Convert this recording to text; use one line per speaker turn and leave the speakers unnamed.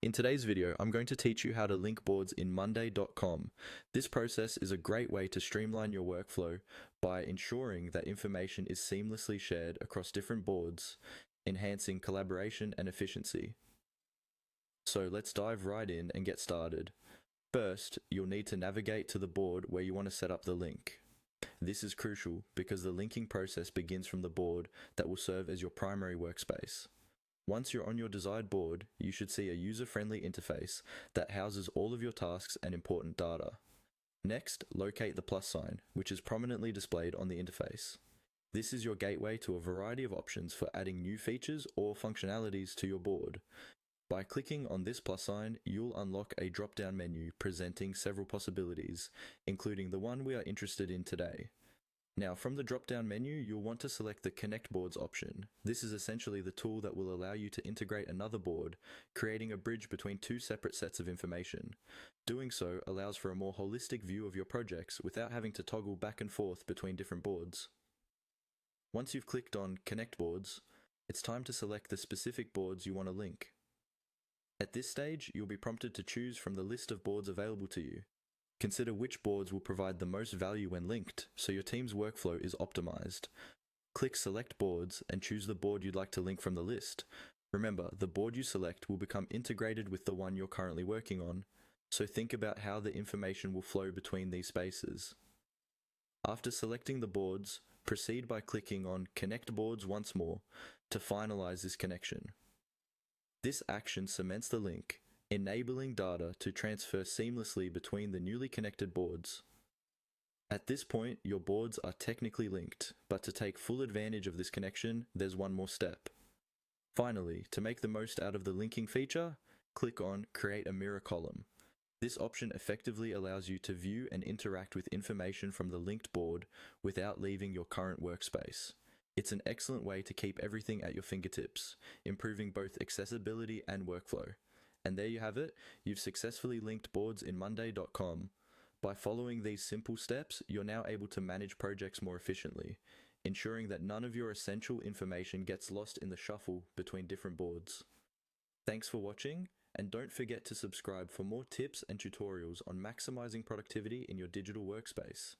In today's video, I'm going to teach you how to link boards in Monday.com. This process is a great way to streamline your workflow by ensuring that information is seamlessly shared across different boards, enhancing collaboration and efficiency. So let's dive right in and get started. First, you'll need to navigate to the board where you want to set up the link. This is crucial because the linking process begins from the board that will serve as your primary workspace. Once you're on your desired board, you should see a user-friendly interface that houses all of your tasks and important data. Next, locate the plus sign, which is prominently displayed on the interface. This is your gateway to a variety of options for adding new features or functionalities to your board. By clicking on this plus sign, you'll unlock a drop-down menu presenting several possibilities, including the one we are interested in today. Now, from the drop-down menu, you'll want to select the Connect Boards option. This is essentially the tool that will allow you to integrate another board, creating a bridge between two separate sets of information. Doing so allows for a more holistic view of your projects without having to toggle back and forth between different boards. Once you've clicked on Connect Boards, it's time to select the specific boards you want to link. At this stage, you'll be prompted to choose from the list of boards available to you. Consider which boards will provide the most value when linked, so your team's workflow is optimized. Click Select Boards and choose the board you'd like to link from the list. Remember, the board you select will become integrated with the one you're currently working on, so think about how the information will flow between these spaces. After selecting the boards, proceed by clicking on Connect Boards once more to finalize this connection. This action cements the link, enabling data to transfer seamlessly between the newly connected boards. At this point, your boards are technically linked, but to take full advantage of this connection, there's one more step. Finally, to make the most out of the linking feature, click on Create a Mirror Column. This option effectively allows you to view and interact with information from the linked board without leaving your current workspace. It's an excellent way to keep everything at your fingertips, improving both accessibility and workflow. And there you have it, you've successfully linked boards in Monday.com. By following these simple steps, you're now able to manage projects more efficiently, ensuring that none of your essential information gets lost in the shuffle between different boards. Thanks for watching, and don't forget to subscribe for more tips and tutorials on maximizing productivity in your digital workspace.